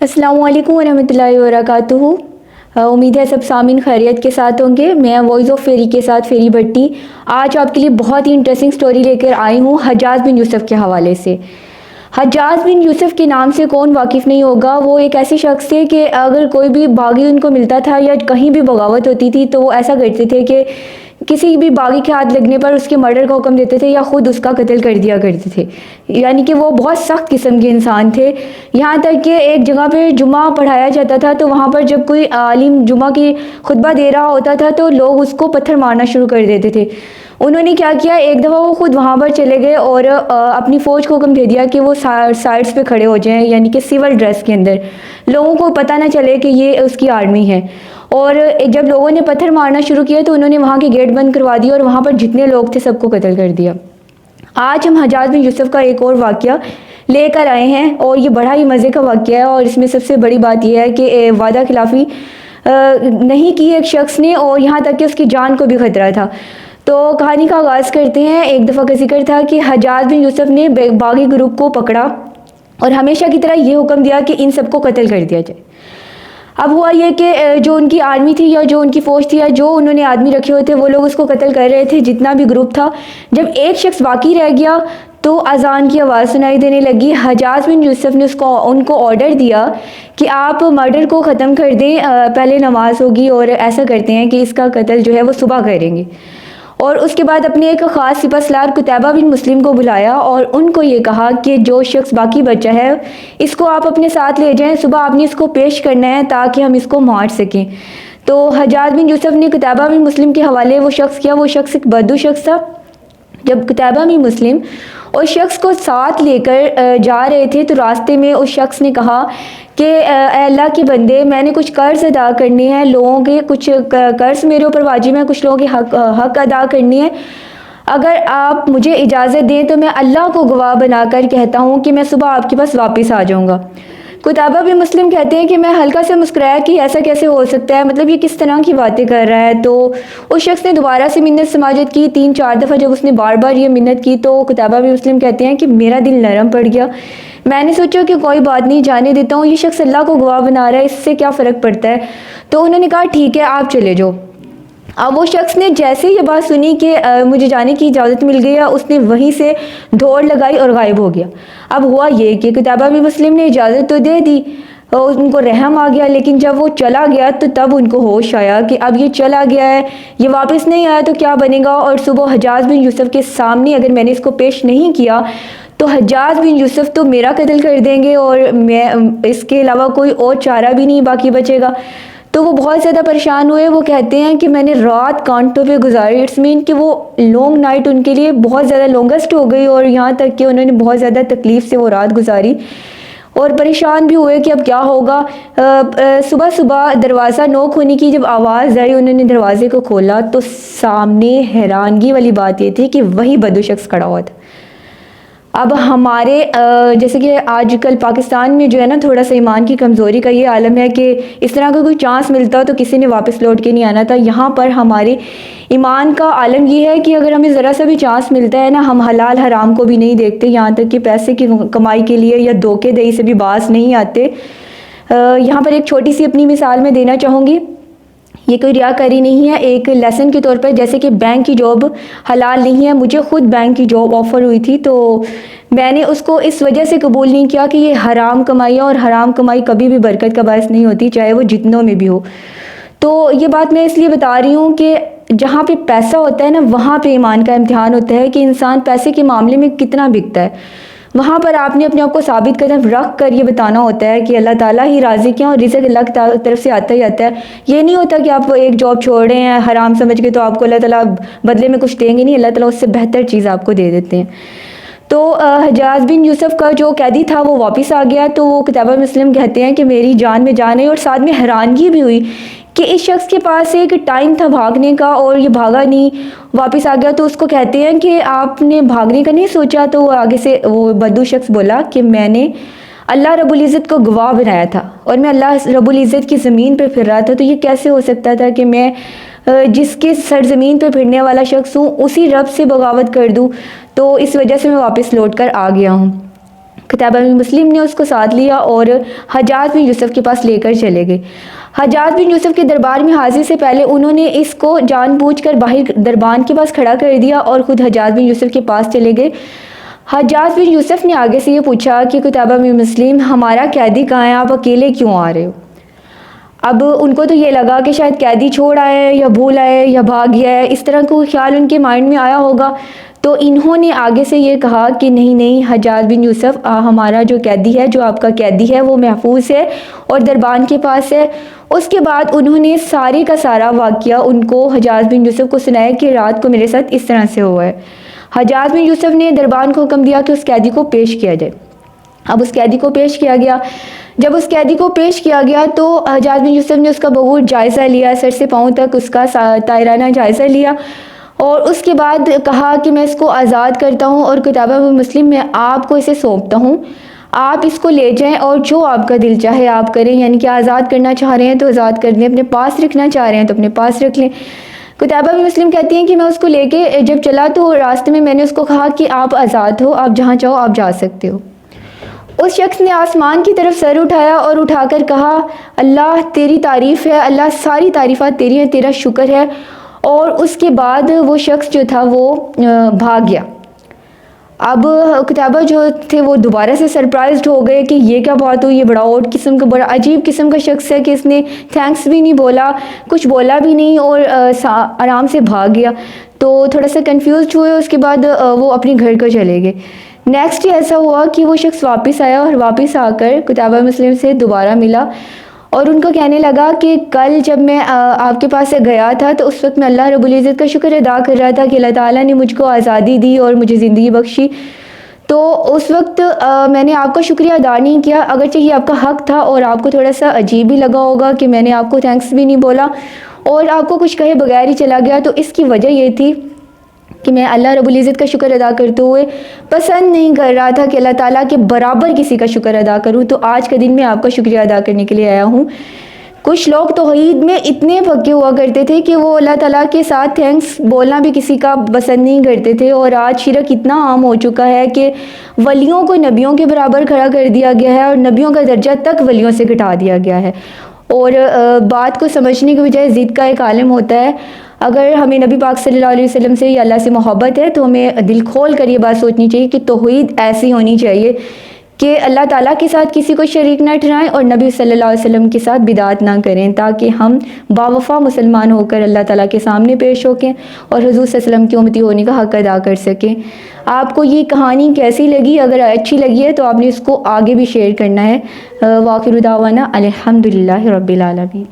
السلام علیکم ورحمۃ اللہ وبرکاتہ۔ امید ہے سب سامعین خیریت کے ساتھ ہوں گے۔ میں وائس آف فیری کے ساتھ فیری بھٹی آج آپ کے لیے بہت ہی انٹرسٹنگ سٹوری لے کر آئی ہوں حجاز بن یوسف کے حوالے سے۔ حجاز بن یوسف کے نام سے کون واقف نہیں ہوگا؟ وہ ایک ایسی شخص تھے کہ اگر کوئی بھی باغی ان کو ملتا تھا یا کہیں بھی بغاوت ہوتی تھی تو وہ ایسا کرتے تھے کہ کسی بھی باغی کے ہاتھ لگنے پر اس کے مرڈر کا حکم دیتے تھے یا خود اس کا قتل کر دیا کرتے تھے۔ یعنی کہ وہ بہت سخت قسم کے انسان تھے، یہاں تک کہ ایک جگہ پہ جمعہ پڑھایا جاتا تھا تو وہاں پر جب کوئی عالم جمعہ کی خطبہ دے رہا ہوتا تھا تو لوگ اس کو پتھر مارنا شروع کر دیتے تھے۔ انہوں نے کیا کیا، ایک دفعہ وہ خود وہاں پر چلے گئے اور اپنی فوج کو حکم دے دیا کہ وہ سائڈس پہ کھڑے ہو جائیں، یعنی کہ سول ڈریس کے اندر، لوگوں کو پتہ نہ چلے کہ یہ اس کی آرمی ہے۔ اور جب لوگوں نے پتھر مارنا شروع کیا تو انہوں نے وہاں کے گیٹ بند کروا دیا اور وہاں پر جتنے لوگ تھے سب کو قتل کر دیا۔ آج ہم حجاز بن یوسف کا ایک اور واقعہ لے کر آئے ہیں اور یہ بڑا ہی مزے کا واقعہ ہے، اور اس میں سب سے بڑی بات یہ ہے کہ وعدہ خلافی نہیں کی ایک شخص نے، اور یہاں تک کہ اس کی جان کو بھی خطرہ تھا۔ تو کہانی کا آغاز کرتے ہیں۔ ایک دفعہ کا ذکر تھا کہ حجاز بن یوسف نے باغی گروپ کو پکڑا اور ہمیشہ کی طرح یہ حکم دیا کہ ان سب کو قتل کر دیا جائے۔ اب ہوا یہ کہ جو ان کی آرمی تھی یا جو ان کی فوج تھی یا جو انہوں نے آدمی رکھے ہوئے تھے وہ لوگ اس کو قتل کر رہے تھے، جتنا بھی گروپ تھا۔ جب ایک شخص باقی رہ گیا تو اذان کی آواز سنائی دینے لگی۔ حجاز بن یوسف نے ان کو آرڈر دیا کہ آپ مرڈر کو ختم کر دیں، پہلے نماز ہوگی اور ایسا کرتے ہیں کہ اس کا قتل جو ہے وہ صبح کریں گے۔ اور اس کے بعد اپنے ایک خاص سپہ سالار قتیبہ بن مسلم کو بلایا اور ان کو یہ کہا کہ جو شخص باقی بچہ ہے اس کو آپ اپنے ساتھ لے جائیں، صبح آپ نے اس کو پیش کرنا ہے تاکہ ہم اس کو مار سکیں۔ تو حجاز بن یوسف نے قتیبہ بن مسلم کے حوالے وہ شخص کیا۔ وہ شخص ایک بدو شخص تھا۔ جب قتیبہ بن مسلم اس شخص کو ساتھ لے کر جا رہے تھے تو راستے میں اس شخص نے کہا کہ اے اللہ کے بندے، میں نے کچھ قرض ادا کرنے ہیں، لوگوں کے کچھ قرض میرے اوپر واجب ہیں، کچھ لوگوں کے حق ادا کرنی ہے، اگر آپ مجھے اجازت دیں تو میں اللہ کو گواہ بنا کر کہتا ہوں کہ میں صبح آپ کے پاس واپس آ جاؤں گا۔ قتیبہ بن مسلم کہتے ہیں کہ میں ہلکا سے مسکرایا کہ ایسا کیسے ہو سکتا ہے، مطلب یہ کس طرح کی باتیں کر رہا ہے۔ تو اس شخص نے دوبارہ سے منت سماجت کی 3-4 دفعہ۔ جب اس نے بار بار یہ منت کی تو قتیبہ بن مسلم کہتے ہیں کہ میرا دل نرم پڑ گیا، میں نے سوچا کہ کوئی بات نہیں، جانے دیتا ہوں، یہ شخص اللہ کو گواہ بنا رہا ہے، اس سے کیا فرق پڑتا ہے۔ تو انہوں نے کہا ٹھیک ہے آپ چلے جاؤ۔ اب وہ شخص نے جیسے یہ بات سنی کہ مجھے جانے کی اجازت مل گئی، اس نے وہیں سے دوڑ لگائی اور غائب ہو گیا۔ اب ہوا یہ کہ قتیبہ بن مسلم نے اجازت تو دے دی، ان کو رحم آ گیا، لیکن جب وہ چلا گیا تو تب ان کو ہوش آیا کہ اب یہ چلا گیا ہے، یہ واپس نہیں آیا تو کیا بنے گا۔ اور صبح حجاز بن یوسف کے سامنے اگر میں نے اس کو پیش نہیں کیا تو حجاز بن یوسف تو میرا قتل کر دیں گے اور میں اس کے علاوہ کوئی اور چارہ بھی نہیں باقی بچے گا۔ تو وہ بہت زیادہ پریشان ہوئے۔ وہ کہتے ہیں کہ میں نے رات کانٹوں پہ گزاری، اٹس مین کہ وہ لانگ نائٹ ان کے لیے بہت زیادہ لانگسٹ ہو گئی، اور یہاں تک کہ انہوں نے بہت زیادہ تکلیف سے وہ رات گزاری اور پریشان بھی ہوئے کہ اب کیا ہوگا۔ صبح دروازہ نوک ہونے کی جب آواز آئی، انہوں نے دروازے کو کھولا تو سامنے حیرانگی والی بات یہ تھی کہ وہی بدو شخص کھڑا ہوا تھا۔ اب ہمارے جیسے کہ آج کل پاکستان میں جو ہے نا تھوڑا سا ایمان کی کمزوری کا یہ عالم ہے کہ اس طرح کا کوئی چانس ملتا تو کسی نے واپس لوٹ کے نہیں آنا تھا۔ یہاں پر ہمارے ایمان کا عالم یہ ہے کہ اگر ہمیں ذرا سا بھی چانس ملتا ہے نا، ہم حلال حرام کو بھی نہیں دیکھتے، یہاں تک کہ پیسے کی کمائی کے لیے یا دھوکے دہی سے بھی باز نہیں آتے۔ یہاں پر ایک چھوٹی سی اپنی مثال میں دینا چاہوں گی، یہ کوئی ریاکاری نہیں ہے، ایک لیسن کے طور پر، جیسے کہ بینک کی جاب حلال نہیں ہے، مجھے خود بینک کی جاب آفر ہوئی تھی تو میں نے اس کو اس وجہ سے قبول نہیں کیا کہ یہ حرام کمائی ہے، اور حرام کمائی کبھی بھی برکت کا باعث نہیں ہوتی، چاہے وہ جتنوں میں بھی ہو۔ تو یہ بات میں اس لیے بتا رہی ہوں کہ جہاں پہ پیسہ ہوتا ہے نا وہاں پہ ایمان کا امتحان ہوتا ہے کہ انسان پیسے کے معاملے میں کتنا بکتا ہے۔ وہاں پر آپ نے اپنے آپ کو ثابت قدم رکھ کر یہ بتانا ہوتا ہے کہ اللہ تعالیٰ ہی رازق ہے اور رزق اللہ کی طرف سے آتا ہی آتا ہے۔ یہ نہیں ہوتا کہ آپ ایک جاب چھوڑ رہے ہیں حرام سمجھ کے تو آپ کو اللہ تعالیٰ بدلے میں کچھ دیں گے نہیں، اللہ تعالیٰ اس سے بہتر چیز آپ کو دے دیتے ہیں۔ تو حجاز بن یوسف کا جو قیدی تھا وہ واپس آ گیا تو وہ قتیبہ بن مسلم کہتے ہیں کہ میری جان میں جان ہے، اور ساتھ میں حیرانگی بھی ہوئی کہ اس شخص کے پاس ایک ٹائم تھا بھاگنے کا اور یہ بھاگا نہیں، واپس آ گیا۔ تو اس کو کہتے ہیں کہ آپ نے بھاگنے کا نہیں سوچا؟ تو وہ آگے سے وہ بدو شخص بولا کہ میں نے اللہ رب العزت کو گواہ بنایا تھا اور میں اللہ رب العزت کی زمین پہ پھر رہا تھا، تو یہ کیسے ہو سکتا تھا کہ میں جس کے سرزمین پہ پھرنے والا شخص ہوں اسی رب سے بغاوت کر دوں، تو اس وجہ سے میں واپس لوٹ کر آ گیا ہوں۔ کتابہ بن مسلم نے اس کو ساتھ لیا اور حجاج بن یوسف کے پاس لے کر چلے گئے۔ حجاج بن یوسف کے دربار میں حاضر سے پہلے انہوں نے اس کو جان بوجھ کر باہر دربان کے پاس کھڑا کر دیا اور خود حجاج بن یوسف کے پاس چلے گئے۔ حجاج بن یوسف نے آگے سے یہ پوچھا کہ کتابہ بن مسلم، ہمارا قیدی کہاں ہے، آپ اکیلے کیوں آ رہے ہو؟ اب ان کو تو یہ لگا کہ شاید قیدی چھوڑ آئے ہے یا بھول آئے یا بھاگ گیا ہے، اس طرح کو خیال ان کے مائنڈ میں آیا ہوگا۔ تو انہوں نے آگے سے یہ کہا کہ نہیں نہیں حجاج بن یوسف، ہمارا جو قیدی ہے، جو آپ کا قیدی ہے، وہ محفوظ ہے اور دربان کے پاس ہے۔ اس کے بعد انہوں نے سارے کا سارا واقعہ ان کو حجاج بن یوسف کو سنایا کہ رات کو میرے ساتھ اس طرح سے ہوا ہے۔ حجاج بن یوسف نے دربان کو حکم دیا کہ اس قیدی کو پیش کیا جائے۔ اب اس قیدی کو پیش کیا گیا۔ جب اس قیدی کو پیش کیا گیا تو حجاج بن یوسف نے اس کا بغور جائزہ لیا، سر سے پاؤں تک اس کا طاہرانہ جائزہ لیا اور اس کے بعد کہا کہ میں اس کو آزاد کرتا ہوں اور کتابہ بن مسلم میں آپ کو اسے سونپتا ہوں، آپ اس کو لے جائیں اور جو آپ کا دل چاہے آپ کریں، یعنی کہ آزاد کرنا چاہ رہے ہیں تو آزاد کر دیں، اپنے پاس رکھنا چاہ رہے ہیں تو اپنے پاس رکھ لیں۔ کتابہ بن مسلم کہتی ہیں کہ میں اس کو لے کے جب چلا تو راستے میں میں نے اس کو کہا کہ آپ آزاد ہو، آپ جہاں چاہو آپ جا سکتے ہو۔ اس شخص نے آسمان کی طرف سر اٹھایا اور اٹھا کر کہا، اللہ تیری تعریف ہے، اللہ ساری تعریفات تیری ہیں، تیرا شکر ہے۔ اور اس کے بعد وہ شخص جو تھا وہ بھاگ گیا۔ اب کتابہ جو تھے وہ دوبارہ سے سرپرائزڈ ہو گئے کہ یہ کیا بات ہوئی، یہ بڑا اوڈ قسم کا، بڑا عجیب قسم کا شخص ہے کہ اس نے تھینکس بھی نہیں بولا، کچھ بولا بھی نہیں اور آرام سے بھاگ گیا۔ تو تھوڑا سا کنفیوزڈ ہوئے، اس کے بعد وہ اپنے گھر کو چلے گئے۔ نیکسٹ ایسا ہوا کہ وہ شخص واپس آیا اور واپس آ کر کتابہ مسلم سے دوبارہ ملا اور ان کو کہنے لگا کہ کل جب میں آپ کے پاس سے گیا تھا تو اس وقت میں اللہ رب العزت کا شکر ادا کر رہا تھا کہ اللہ تعالیٰ نے مجھ کو آزادی دی اور مجھے زندگی بخشی، تو اس وقت میں نے آپ کا شکریہ ادا نہیں کیا، اگرچہ یہ آپ کا حق تھا اور آپ کو تھوڑا سا عجیب بھی لگا ہوگا کہ میں نے آپ کو تھینکس بھی نہیں بولا اور آپ کو کچھ کہے بغیر ہی چلا گیا، تو اس کی وجہ یہ تھی کہ میں اللہ رب العزت کا شکر ادا کرتے ہوئے پسند نہیں کر رہا تھا کہ اللہ تعالیٰ کے برابر کسی کا شکر ادا کروں، تو آج کے دن میں آپ کا شکریہ ادا کرنے کے لیے آیا ہوں۔ کچھ لوگ توحید میں اتنے پکے ہوا کرتے تھے کہ وہ اللہ تعالیٰ کے ساتھ تھینکس بولنا بھی کسی کا پسند نہیں کرتے تھے، اور آج شرک اتنا عام ہو چکا ہے کہ ولیوں کو نبیوں کے برابر کھڑا کر دیا گیا ہے اور نبیوں کا درجہ تک ولیوں سے گھٹا دیا گیا ہے۔ اور بات کو سمجھنے کے بجائے ضد کا ایک عالم ہوتا ہے۔ اگر ہمیں نبی پاک صلی اللہ علیہ وسلم سے یا اللہ سے محبت ہے تو ہمیں دل کھول کر یہ بات سوچنی چاہیے کہ توحید ایسی ہونی چاہیے کہ اللہ تعالیٰ کے ساتھ کسی کو شریک نہ ٹھہرائیں اور نبی صلی اللہ علیہ وسلم کے ساتھ بدعت نہ کریں، تاکہ ہم باوفا مسلمان ہو کر اللہ تعالیٰ کے سامنے پیش ہو کے اور حضور صلی اللہ علیہ وسلم کی امتی ہونے کا حق ادا کر سکیں۔ آپ کو یہ کہانی کیسی لگی؟ اگر اچھی لگی ہے تو آپ نے اس کو آگے بھی شیئر کرنا ہے۔ وآخر دعوانا الحمدللہ رب العالمین۔